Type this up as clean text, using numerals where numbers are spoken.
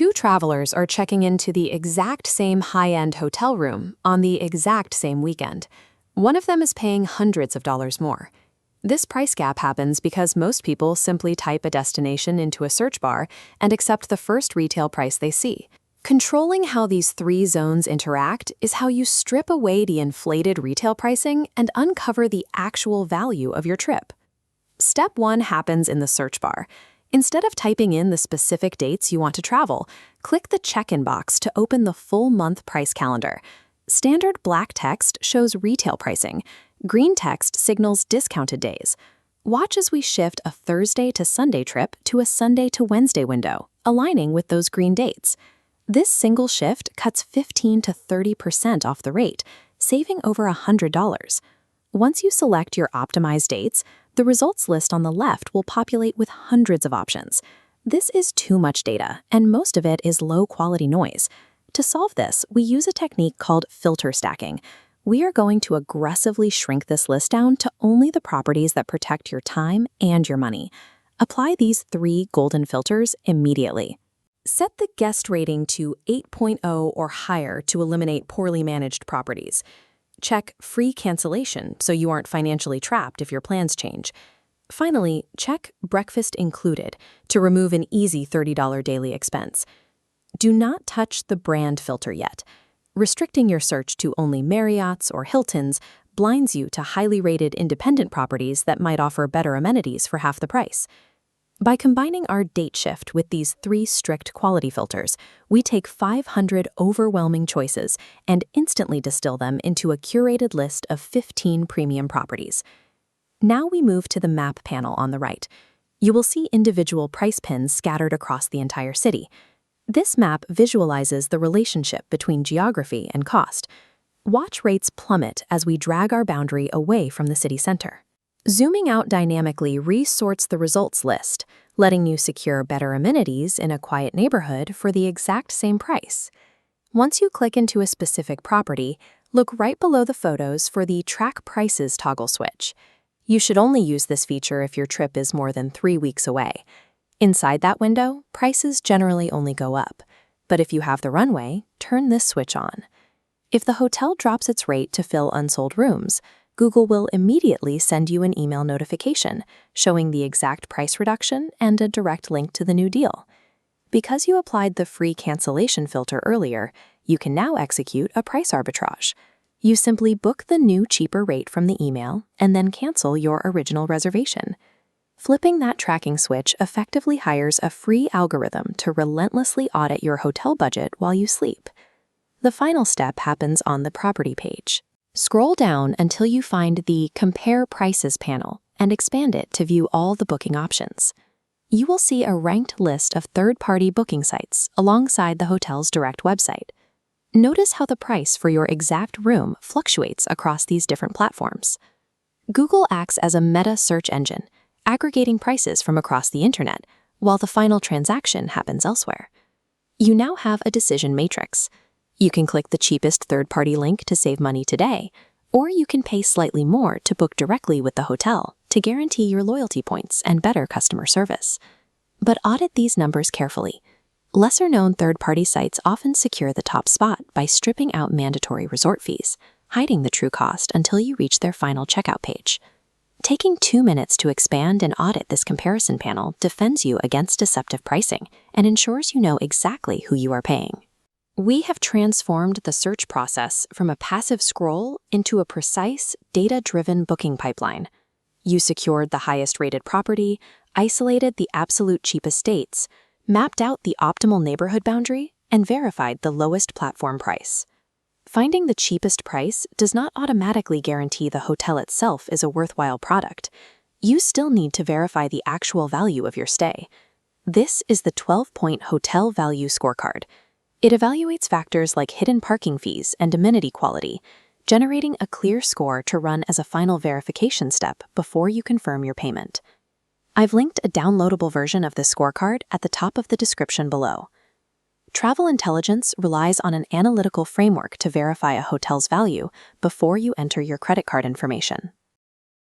Two travelers are checking into the exact same high-end hotel room on the exact same weekend. One of them is paying hundreds of dollars more. This price gap happens because most people simply type a destination into a search bar and accept the first retail price they see. Controlling how these three zones interact is how you strip away the inflated retail pricing and uncover the actual value of your trip. Step 1 happens in the search bar. Instead of typing in the specific dates you want to travel, click the check-in box to open the full month price calendar. Standard black text shows retail pricing. Green text signals discounted days. Watch as we shift a Thursday to Sunday trip to a Sunday to Wednesday window, aligning with those green dates. This single shift cuts 15 to 30% off the rate, saving over $100. Once you select your optimized dates, the results list on the left will populate with hundreds of options. This is too much data, and most of it is low-quality noise. To solve this, we use a technique called filter stacking. We are going to aggressively shrink this list down to only the properties that protect your time and your money. Apply these 3 golden filters immediately. Set the guest rating to 8.0 or higher to eliminate poorly managed properties. Check free cancellation so you aren't financially trapped if your plans change. Finally, check breakfast included to remove an easy $30 daily expense. Do not touch the brand filter yet. Restricting your search to only Marriott's or Hilton's blinds you to highly rated independent properties that might offer better amenities for half the price. By combining our date shift with these 3 strict quality filters, we take 500 overwhelming choices and instantly distill them into a curated list of 15 premium properties. Now we move to the map panel on the right. You will see individual price pins scattered across the entire city. This map visualizes the relationship between geography and cost. Watch rates plummet as we drag our boundary away from the city center. Zooming out dynamically resorts the results list, letting you secure better amenities in a quiet neighborhood for the exact same price. Once you click into a specific property, look right below the photos for the Track Prices toggle switch. You should only use this feature if your trip is more than 3 weeks away. Inside that window, prices generally only go up, but if you have the runway, turn this switch on. If the hotel drops its rate to fill unsold rooms, Google will immediately send you an email notification showing the exact price reduction and a direct link to the new deal. Because you applied the free cancellation filter earlier, you can now execute a price arbitrage. You simply book the new cheaper rate from the email and then cancel your original reservation. Flipping that tracking switch effectively hires a free algorithm to relentlessly audit your hotel budget while you sleep. The final step happens on the property page. Scroll down until you find the Compare Prices panel and expand it to view all the booking options. You will see a ranked list of third-party booking sites alongside the hotel's direct website. Notice how the price for your exact room fluctuates across these different platforms. Google acts as a meta search engine, aggregating prices from across the internet, while the final transaction happens elsewhere. You now have a decision matrix. You can click the cheapest third-party link to save money today, or you can pay slightly more to book directly with the hotel to guarantee your loyalty points and better customer service. But audit these numbers carefully. Lesser-known third-party sites often secure the top spot by stripping out mandatory resort fees, hiding the true cost until you reach their final checkout page. Taking 2 minutes to expand and audit this comparison panel defends you against deceptive pricing and ensures you know exactly who you are paying. We have transformed the search process from a passive scroll into a precise, data-driven booking pipeline. You secured the highest-rated property, isolated the absolute cheapest dates, mapped out the optimal neighborhood boundary, and verified the lowest platform price. Finding the cheapest price does not automatically guarantee the hotel itself is a worthwhile product. You still need to verify the actual value of your stay. This is the 12-point Hotel Value Scorecard. It evaluates factors like hidden parking fees and amenity quality, generating a clear score to run as a final verification step before you confirm your payment. I've linked a downloadable version of this scorecard at the top of the description below. Travel intelligence relies on an analytical framework to verify a hotel's value before you enter your credit card information.